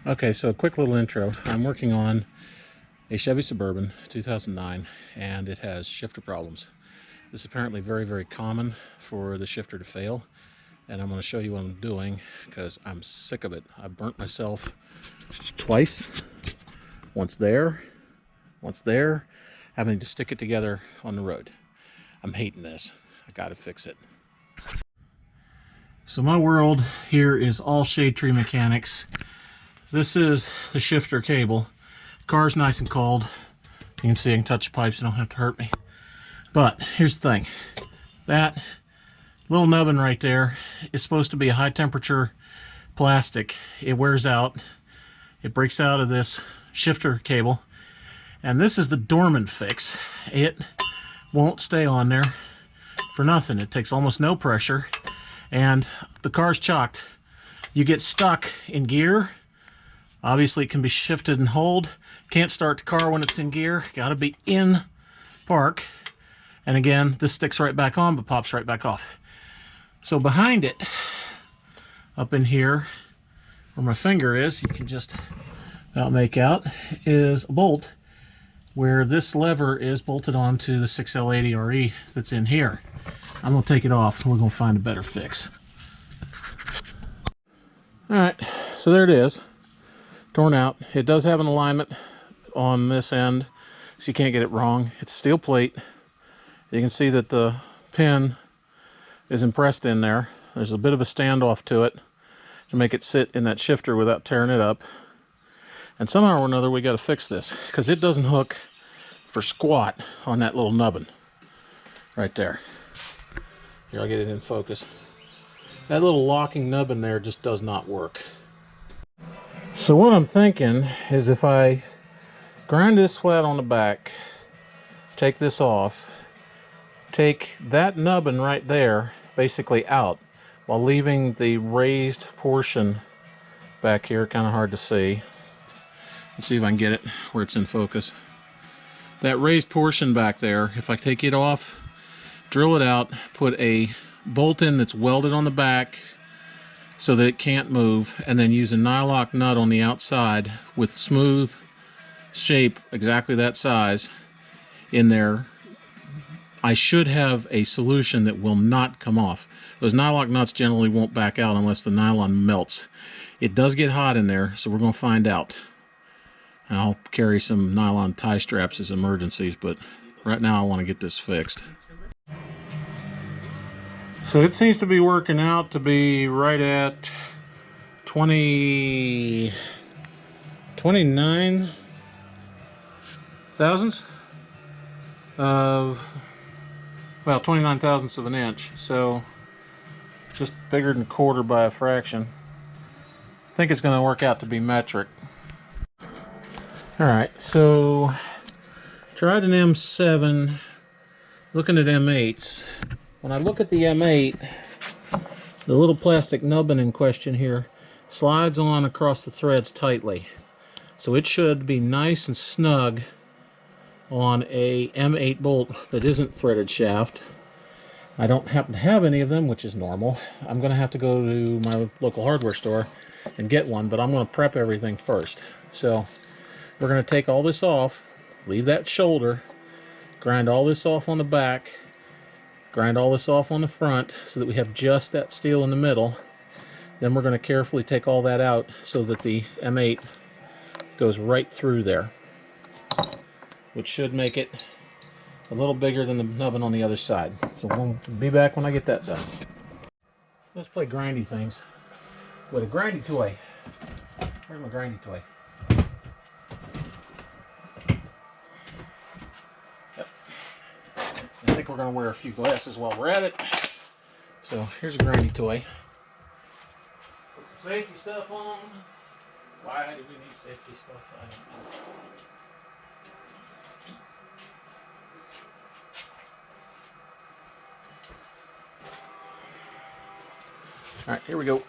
Okay, so a quick little intro. I'm working on a Chevy Suburban 2009 and it has shifter problems. This is apparently very, very common for the shifter to fail, and I'm going to show you what I'm doing because I'm sick of it. I've burnt myself twice, once there, having to stick it together on the road. I'm hating this. I got to fix it. So my world here is all shade tree mechanics. This is the shifter cable. Car's nice and cold. You can see I can touch the pipes, you don't have to hurt me. But here's the thing. That little nubbin right there is supposed to be a high temperature plastic. It wears out. It breaks out of this shifter cable. And this is the dormant fix. It won't stay on there for nothing. It takes almost no pressure. And the car's chocked. You get stuck in gear. Obviously, it can be shifted and hold. Can't start the car when it's in gear. Got to be in park. And again, this sticks right back on, but pops right back off. So behind it, up in here, where my finger is, you can just about make out, is a bolt where this lever is bolted onto the 6L80RE that's in here. I'm going to take it off and we're going to find a better fix. Alright, so there it is. Torn out. It does have an alignment on this end, so you can't get it wrong. It's steel plate. You can see that the pin is impressed in there. There's a bit of a standoff to it to make it sit in that shifter without tearing it up. And somehow or another we got to fix this because it doesn't hook for squat on that little nubbin right there. Here, I'll get it in focus. That little locking nubbin there just does not work. So what I'm thinking is if I grind this flat on the back, take this off, take that nubbin right there basically out while leaving the raised portion back here, kind of hard to see. Let's see if I can get it where it's in focus. That raised portion back there, if I take it off, drill it out, put a bolt in that's welded on the back so that it can't move, and then use a nylock nut on the outside with smooth shape, exactly that size, in there, I should have a solution that will not come off. Those nylock nuts generally won't back out unless the nylon melts. It does get hot in there, so we're going to find out. I'll carry some nylon tie straps as emergencies, but right now I want to get this fixed. So it seems to be working out to be right at 29 thousandths of, well, 29 thousandths of an inch. So just bigger than a quarter by a fraction. I think it's going to work out to be metric. Alright, so tried an M7, looking at M8s. When I look at the M8, the little plastic nubbin in question here slides on across the threads tightly. So it should be nice and snug on a M8 bolt that isn't threaded shaft. I don't happen to have any of them, which is normal. I'm going to have to go to my local hardware store and get one, but I'm going to prep everything first. So we're going to take all this off, leave that shoulder, grind all this off on the back, grind all this off on the front so that we have just that steel in the middle. Then we're going to carefully take all that out so that the M8 goes right through there, which should make it a little bigger than the nubbin on the other side. So we'll be back when I get that done. Let's play grindy things with a grindy toy. Where's my grindy toy? I think we're going to wear a few glasses while we're at it. So here's a grindy toy. Put some safety stuff on. Why do we need safety stuff? I don't know. Alright, here we go.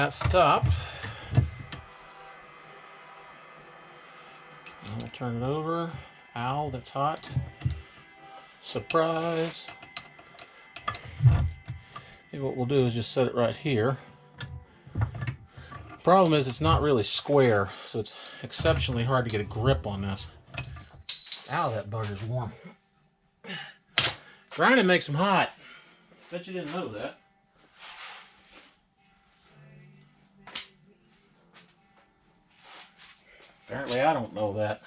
that's the top. I'm going to turn it over. Ow, that's hot. Surprise. Okay, what we'll do is just set it right here. Problem is it's not really square, so it's exceptionally hard to get a grip on this. Ow, that bugger's warm. Grinding makes them hot. Bet you didn't know that. Apparently I don't know that.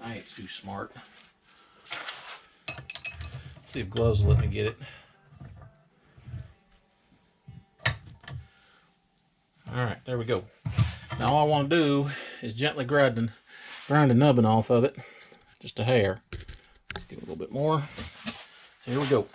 I ain't too smart. Let's see if gloves will let me get it. Alright, there we go. Now all I want to do is gently grind the nubbin off of it. Just a hair. Let's give it a little bit more. So here we go.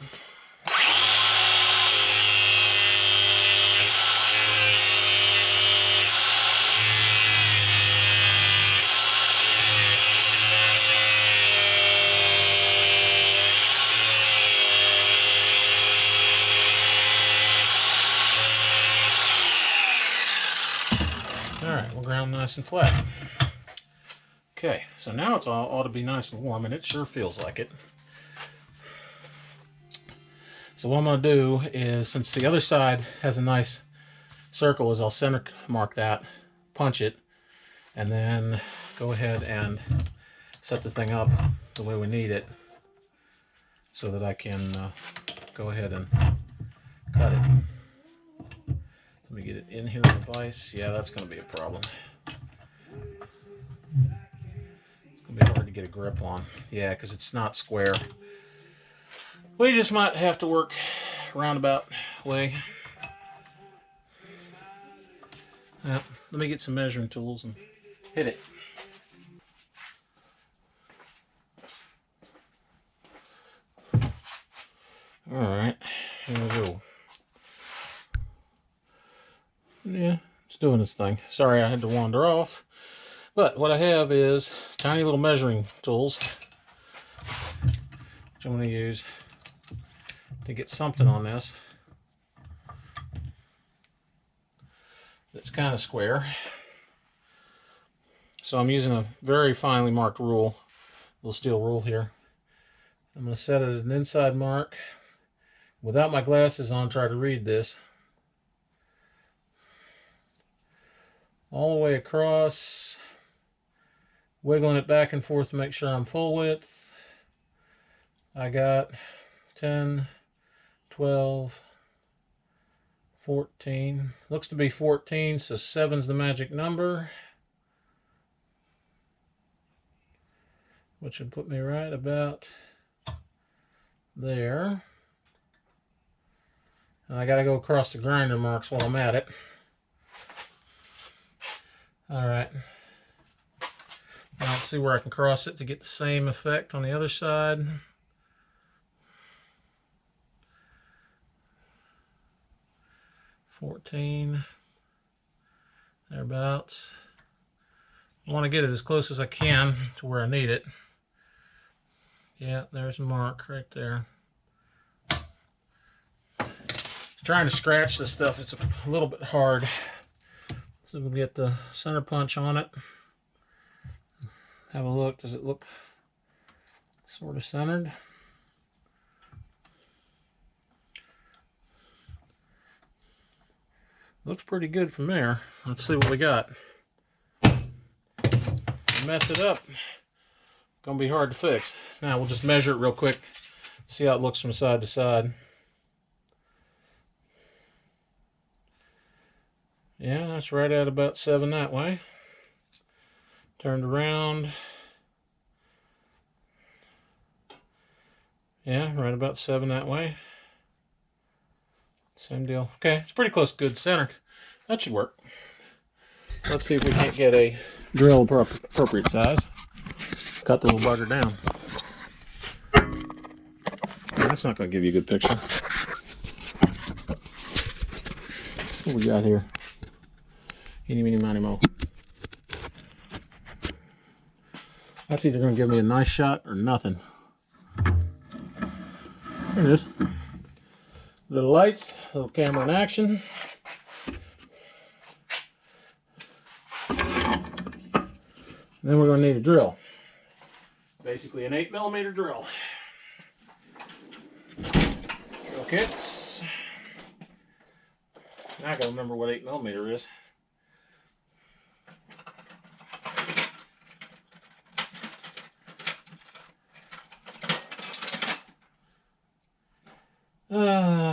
Alright, we'll ground nice and flat. Okay, so now it's all ought to be nice and warm, and it sure feels like it. So what I'm going to do is, since the other side has a nice circle, is I'll center mark that, punch it, and then go ahead and set the thing up the way we need it so that I can go ahead and cut it. Let me get it in here in the vise. Yeah, that's going to be a problem. It's going to be hard to get a grip on. Yeah, because it's not square. We just might have to work roundabout way. Let me get some measuring tools and hit it. Alright, here we go. Yeah, it's doing its thing. Sorry I had to wander off. But what I have is tiny little measuring tools, which I'm going to use to get something on this that's kind of square. So I'm using a very finely marked rule, little steel rule here. I'm going to set it at an inside mark. Without my glasses on, try to read this. All the way across, wiggling it back and forth to make sure I'm full width. I got 10, 12, 14. Looks to be 14, so 7's the magic number, which would put me right about there. And I got to go across the grinder marks while I'm at it. Alright, now let's see where I can cross it to get the same effect on the other side. $14, thereabouts. I want to get it as close as I can to where I need it. Yeah, there's a mark right there. Trying to scratch this stuff, it's a little bit hard. So we'll get the center punch on it. Have a look. Does it look sort of centered? Looks pretty good from there. Let's see what we got. Mess it up. Gonna be hard to fix. Now we'll just measure it real quick. See how it looks from side to side. Yeah, that's right at about 7 that way. Turned around. Yeah, right about 7 that way. Same deal. Okay, it's pretty close to good center. That should work. Let's see if we can't get a drill appropriate size. Cut the little bugger down. That's not going to give you a good picture. What we got here? Eeny, meeny, miny, mo. That's either going to give me a nice shot or nothing. There it is. Little lights, little camera in action. then we're going to need a drill. Basically an 8mm drill. Drill kits. Now I gotta remember what 8mm is.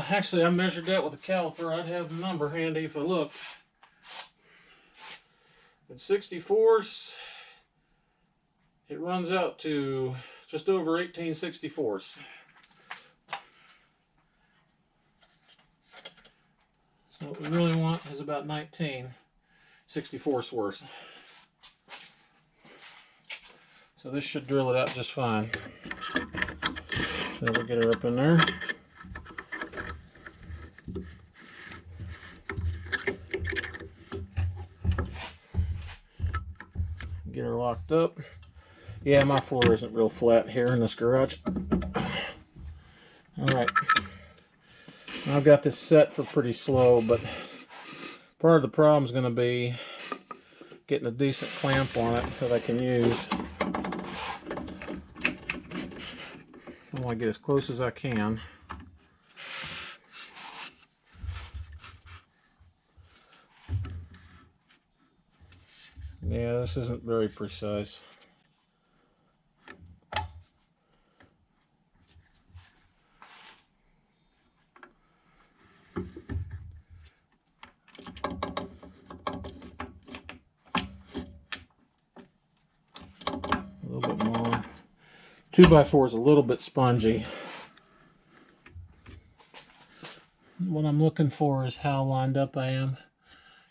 Actually, I measured that with a caliper. I'd have the number handy if I looked. In 64s, it runs out to just over 18 64ths. So what we really want is about 19 64ths worth. So this should drill it out just fine. So we'll get her up in there. Get her locked up. Yeah, my floor isn't real flat here in this garage. Alright. I've got this set for pretty slow, but part of the problem is going to be getting a decent clamp on it that I can use. I want to get as close as I can. Yeah, this isn't very precise. A little bit more. 2x4 is a little bit spongy. What I'm looking for is how lined up I am.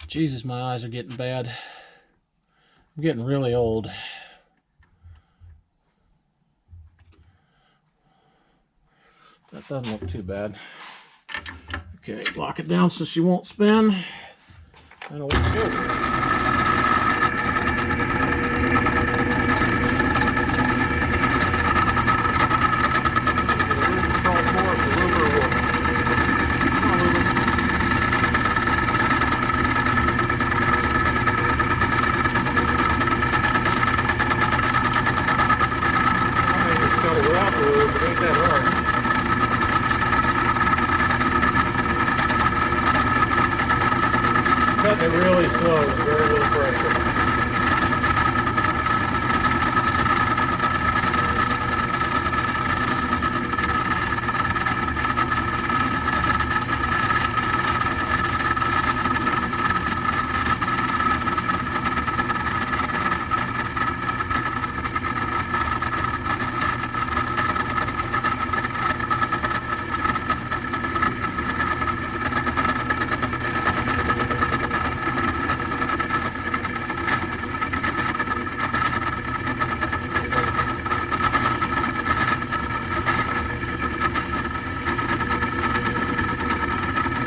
Jesus, my eyes are getting bad. I'm getting really old. That doesn't look too bad. Okay, lock it down so she won't spin. And away we go. Cutting it really slow with very little pressure.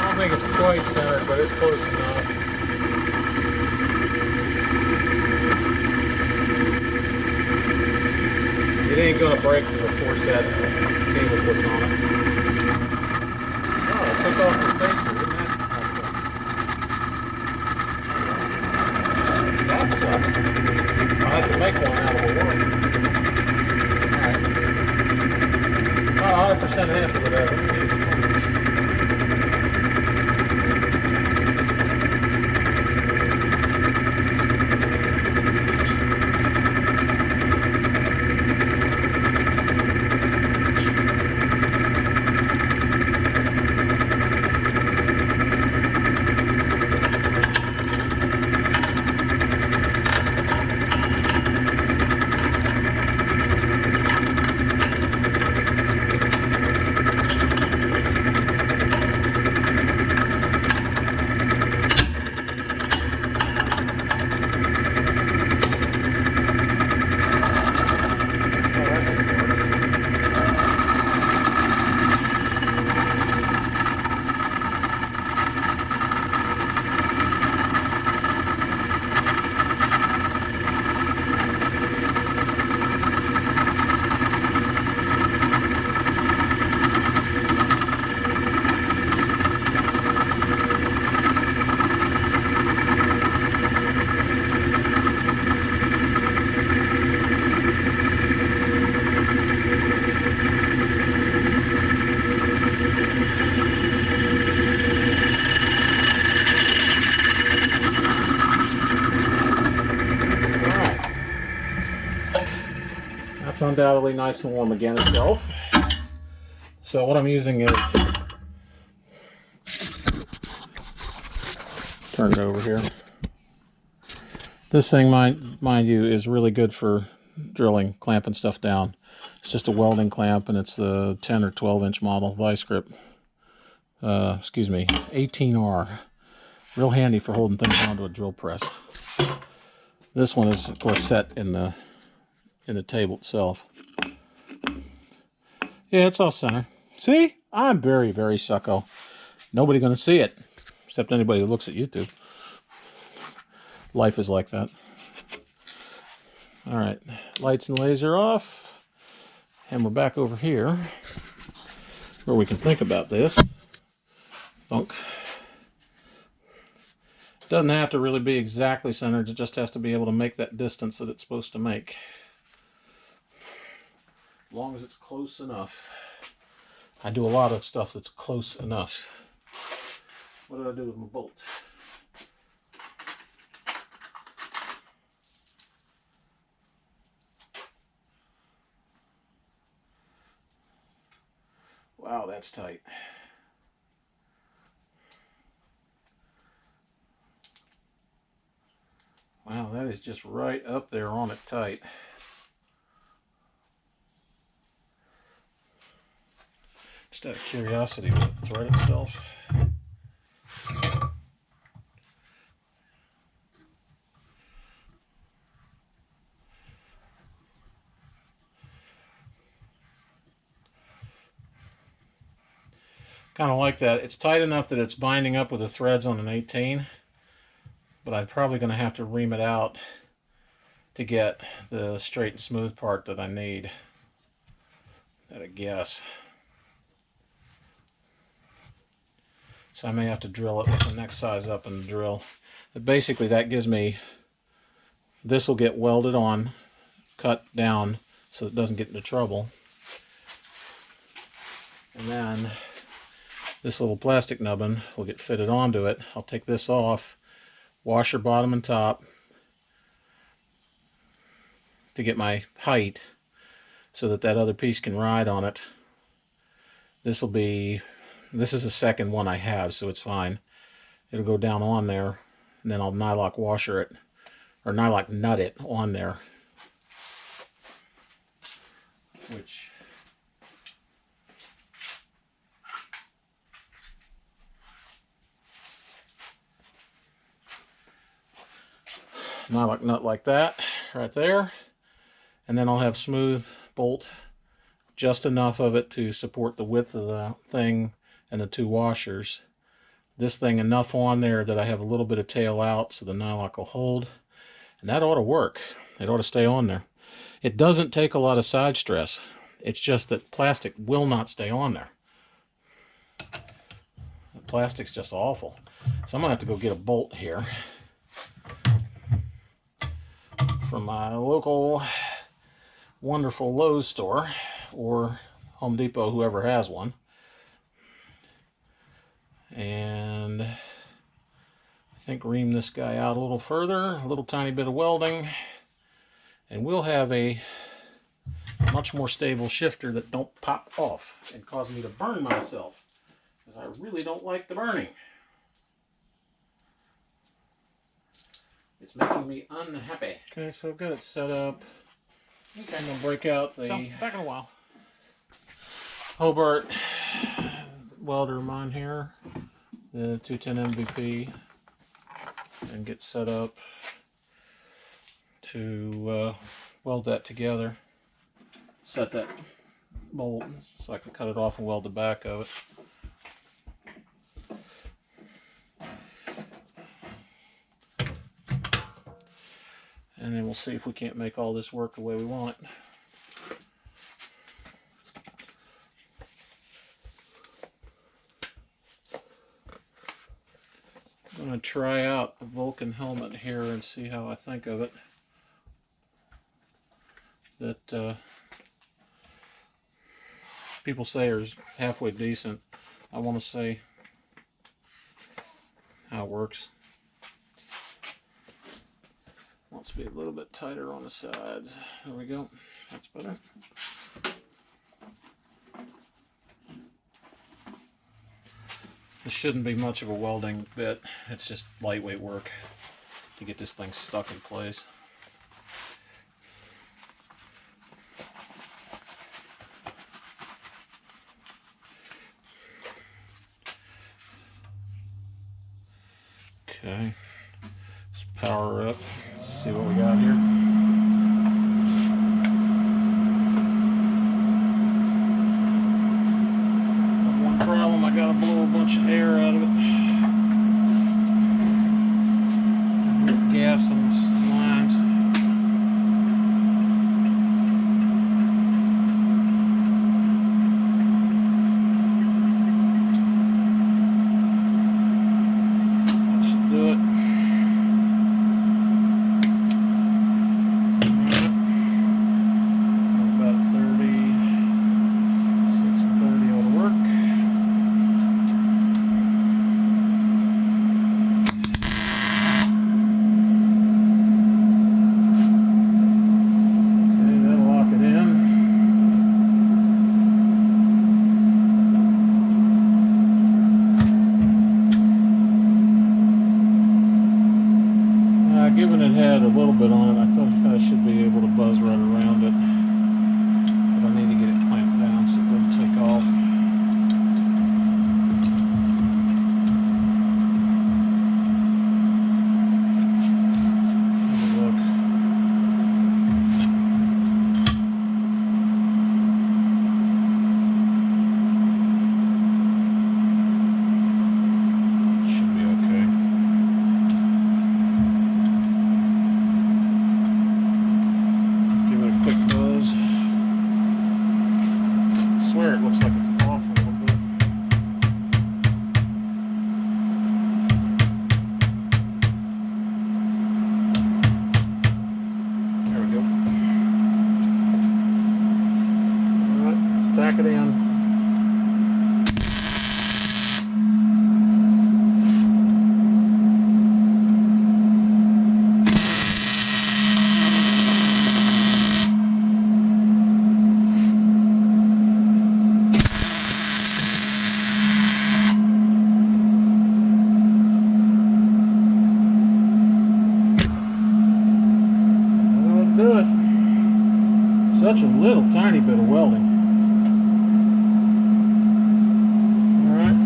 I don't think it's quite centered, but it's close enough. It ain't gonna break the force that cable puts on it. Oh, it took off the spacer, didn't it? That sucks. I'll have to make one out of a work. Alright. 100% happy with that. It's undoubtedly nice and warm again itself. So what I'm using is, turn it over here. This thing, mind you, is really good for drilling, clamping stuff down. It's just a welding clamp, and it's the 10 or 12 inch model vice grip. 18R. Real handy for holding things onto a drill press. This one is, of course, set in the table itself. Yeah, it's off center. See? I'm very, very sucko. Nobody gonna see it, except anybody who looks at YouTube. Life is like that. All right, lights and laser off, and we're back over here where we can think about this. Thunk. Doesn't have to really be exactly centered. It just has to be able to make that distance that it's supposed to make. As long as it's close enough. I do a lot of stuff that's close enough. What did I do with my bolt? Wow, that's tight. Wow, that is just right up there on it tight. Just out of curiosity, will it thread itself? Kind of like that. It's tight enough that it's binding up with the threads on an 18, but I'm probably going to have to ream it out to get the straight and smooth part that I need, at a guess. So I may have to drill it with the next size up in the drill. But basically that gives me, this will get welded on, cut down so it doesn't get into trouble. And then this little plastic nubbin will get fitted onto it. I'll take this off, washer bottom and top to get my height so that that other piece can ride on it. This is the second one I have, so it's fine. It'll go down on there, and then I'll nylock washer it, or nylock nut it on there. Which nylock nut like that, right there. And then I'll have smooth bolt, just enough of it to support the width of the thing and the two washers. This thing enough on there that I have a little bit of tail out so the nylock will hold. And that ought to work. It ought to stay on there. It doesn't take a lot of side stress. It's just that plastic will not stay on there. The plastic's just awful. So I'm going to have to go get a bolt here from my local wonderful Lowe's store, or Home Depot, whoever has one. And I think ream this guy out a little further, a little tiny bit of welding, and we'll have a much more stable shifter that don't pop off and cause me to burn myself, because I really don't like the burning. It's making me unhappy. Okay, so I've got it set up. Okay. I'm going to break out the Back in a while. Hobart welder of mine here, the 210 MVP, and get set up to weld that together. Set that bolt so I can cut it off and weld the back of it. And then we'll see if we can't make all this work the way we want. I'm going to try out the Vulcan helmet here and see how I think of it. That people say is halfway decent. I want to see how it works. Wants to be a little bit tighter on the sides. There we go. That's better. This shouldn't be much of a welding bit. It's just lightweight work to get this thing stuck in place. Okay, let's power up. Let's see what we got here. One problem, I gotta blow a bunch of air out of it. Gas on the lines. Given it had a little bit on it, I thought I should be able to buzz right around it, but I need to get it clamped down so it doesn't take off. It looks like it's off a little bit. There we go. Alright, stack it in. Do it. Such a little tiny bit of welding. Alright.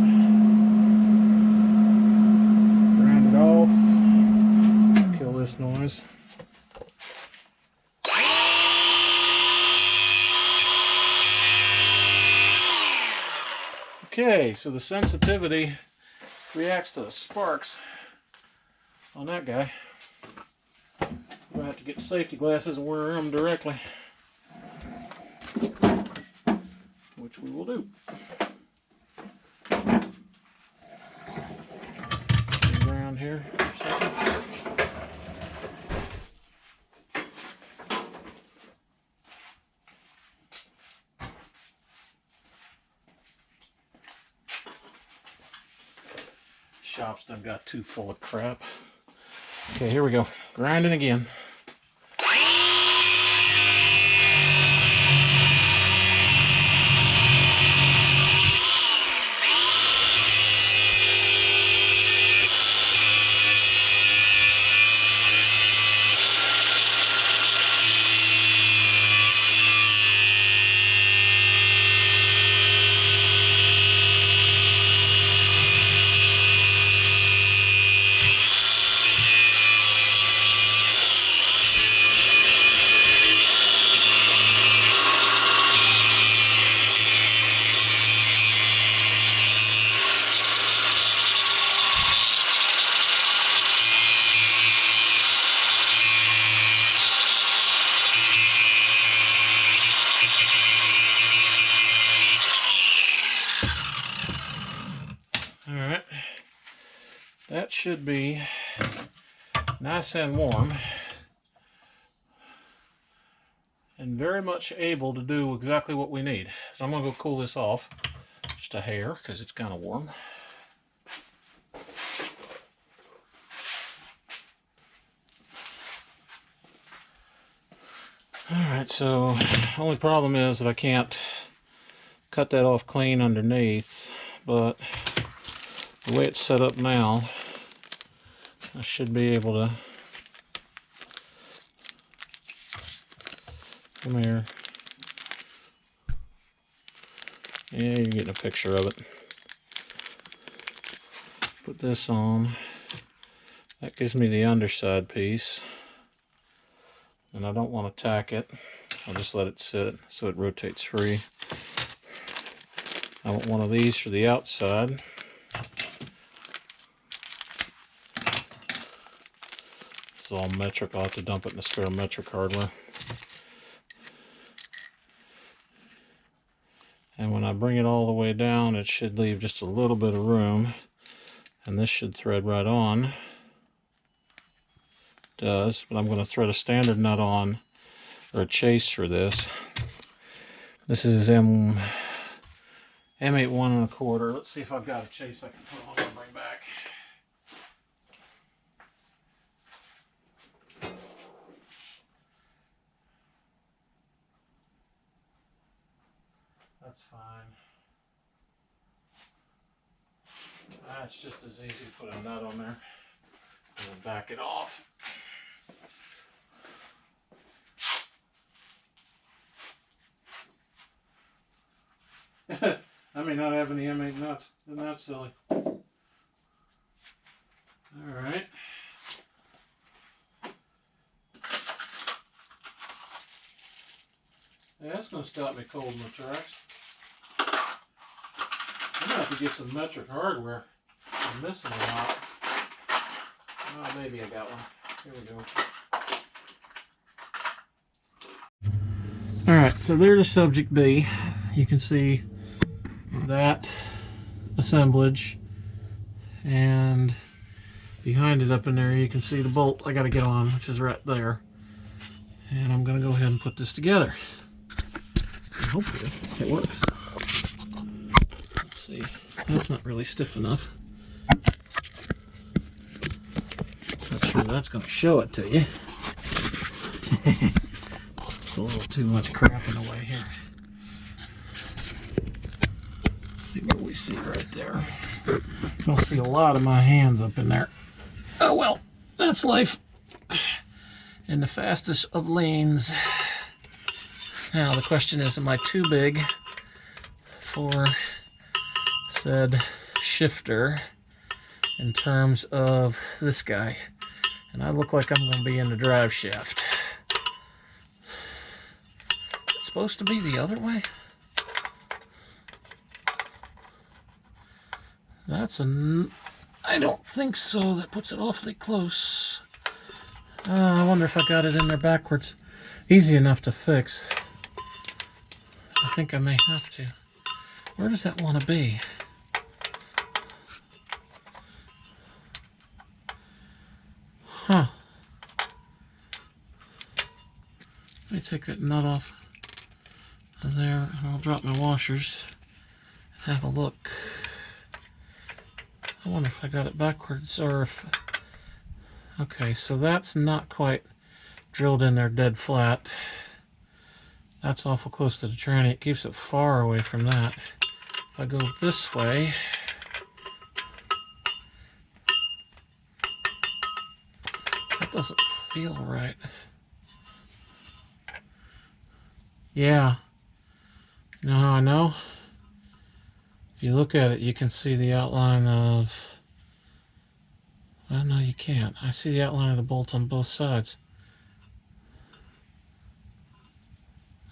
Grind it off. Kill this noise. Okay, so the sensitivity reacts to the sparks on that guy. We'll have to get safety glasses and wear them directly, which we will do. Around here for a second. Shop's done got too full of crap. Okay, here we go. Grinding again. Alright, that should be nice and warm and very much able to do exactly what we need. So I'm going to go cool this off just a hair because it's kind of warm. Alright, so only problem is that I can't cut that off clean underneath, but the way it's set up now, I should be able to. Come here. Yeah, you're getting a picture of it. Put this on. That gives me the underside piece. And I don't want to tack it. I'll just let it sit so it rotates free. I want one of these for the outside. It's all metric. I'll have to dump it in the spare metric hardware. And when I bring it all the way down, it should leave just a little bit of room. And this should thread right on. It does, but I'm going to thread a standard nut on, or a chase for this. This is M8 1 1/4. Let's see if I've got a chase I can put on and bring back. That's fine. It's just as easy to put a nut on there and then back it off. I may not have any M8 nuts. Isn't that silly? Alright. Yeah, that's going to stop me cold in the tracks. I'm going to have to get some metric hardware. I'm missing a lot. Oh, maybe I got one. Here we go. Alright, so there's a subject B. You can see that assemblage, and behind it up in there you can see the bolt I got to get on, which is right there. And I'm going to go ahead and put this together. And hopefully it works. Let's see. That's not really stiff enough. Not sure that's going to show it to you. It's a little too much crap in the way here. Let's see what we see right there. You'll see a lot of my hands up in there. Oh well, that's life in the fastest of lanes. Now the question is, am I too big for said shifter in terms of this guy? And I look like I'm going to be in the drive shaft. It's supposed to be the other way. That's a... I don't think so. That puts it awfully close. I wonder if I got it in there backwards. Easy enough to fix. I think I may have to. Where does that want to be? Huh. Let me take that nut off of there, and I'll drop my washers. Have a look. I wonder if I got it backwards, or if... Okay, so that's not quite drilled in there dead flat. That's awful close to the tranny. It keeps it far away from that. If I go this way... That doesn't feel right. Yeah. You know how I know? If you look at it, you can see the outline of... Well, no, you can't. I see the outline of the bolt on both sides.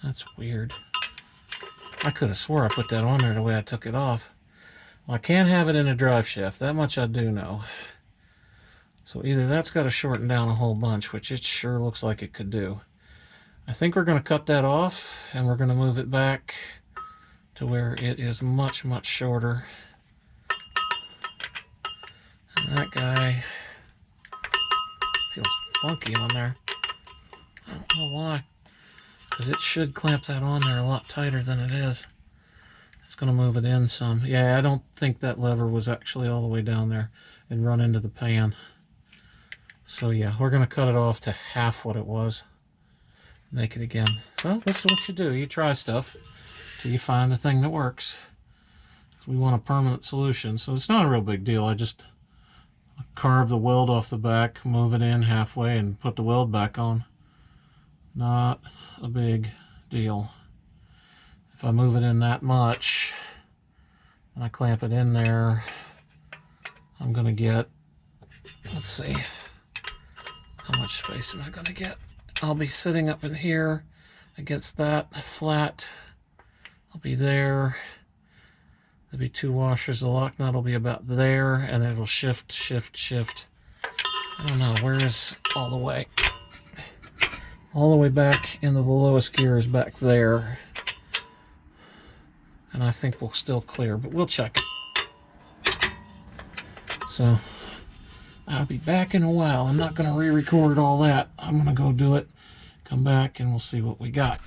That's weird. I could have swore I put that on there the way I took it off. Well, I can't have it in a drive shaft. That much I do know. So either that's got to shorten down a whole bunch, which it sure looks like it could do. I think we're going to cut that off, and we're going to move it back to where it is much, much shorter. And that guy feels funky on there. I don't know why. Because it should clamp that on there a lot tighter than it is. It's going to move it in some. Yeah, I don't think that lever was actually all the way down there and run into the pan. So yeah, we're going to cut it off to half what it was. naked again. So this is what you do. You try stuff till you find the thing that works. We want a permanent solution, so it's not a real big deal. I just carve the weld off the back, move it in halfway, and put the weld back on. Not a big deal. If I move it in that much and I clamp it in there, I'm going to get, let's see, how much space am I going to get? I'll be sitting up in here against that flat. I'll be there. There'll be 2 washers. The lock nut will be about there, and it'll shift, shift, shift. I don't know, where is all the way? All the way back into the lowest gear is back there. And I think we'll still clear, but we'll check it. So I'll be back in a while. I'm not going to re-record all that. I'm going to go do it, come back, and we'll see what we got.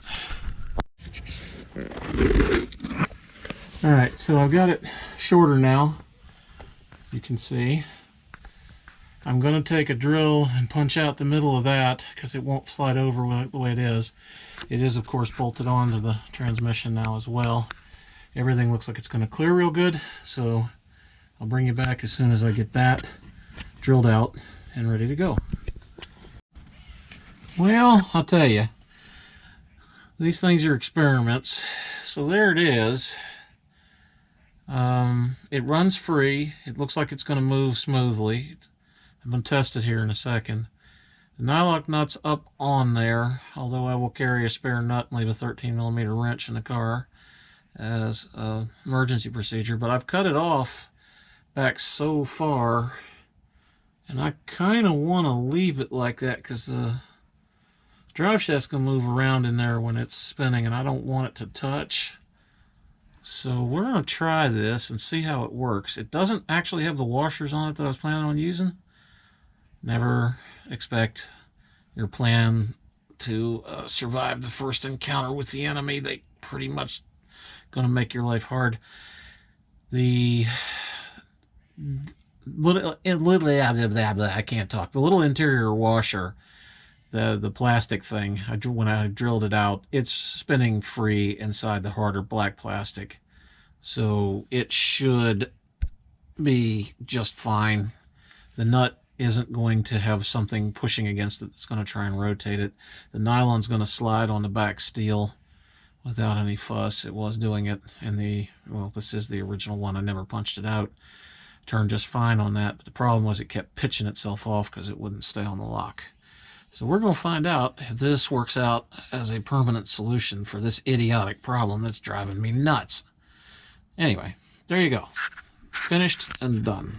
Alright, so I've got it shorter now, as you can see. I'm going to take a drill and punch out the middle of that because it won't slide over the way it is. It is, of course, bolted onto the transmission now as well. Everything looks like it's going to clear real good, so I'll bring you back as soon as I get that drilled out and ready to go. Well, I'll tell you, these things are experiments. So there it is. It runs free. It looks like it's going to move smoothly. I'm going to test it here in a second. The nylock nut's up on there, although I will carry a spare nut and leave a 13mm wrench in the car as an emergency procedure, but I've cut it off back so far, and I kind of want to leave it like that because the drive shaft's going to move around in there when it's spinning, and I don't want it to touch. So we're going to try this and see how it works. It doesn't actually have the washers on it that I was planning on using. Never expect your plan to survive the first encounter with the enemy. They pretty much going to make your life hard. The little I can't talk. The little interior washer, the plastic thing, when I drilled it out, it's spinning free inside the harder black plastic, so it should be just fine. The nut isn't going to have something pushing against it that's going to try and rotate it. The nylon's going to slide on the back steel without any fuss. It was doing it in the, well, this is the original one. I never punched it out. Turned just fine on that, but the problem was it kept pitching itself off because it wouldn't stay on the lock. So we're going to find out if this works out as a permanent solution for this idiotic problem that's driving me nuts. Anyway, there you go. Finished and done.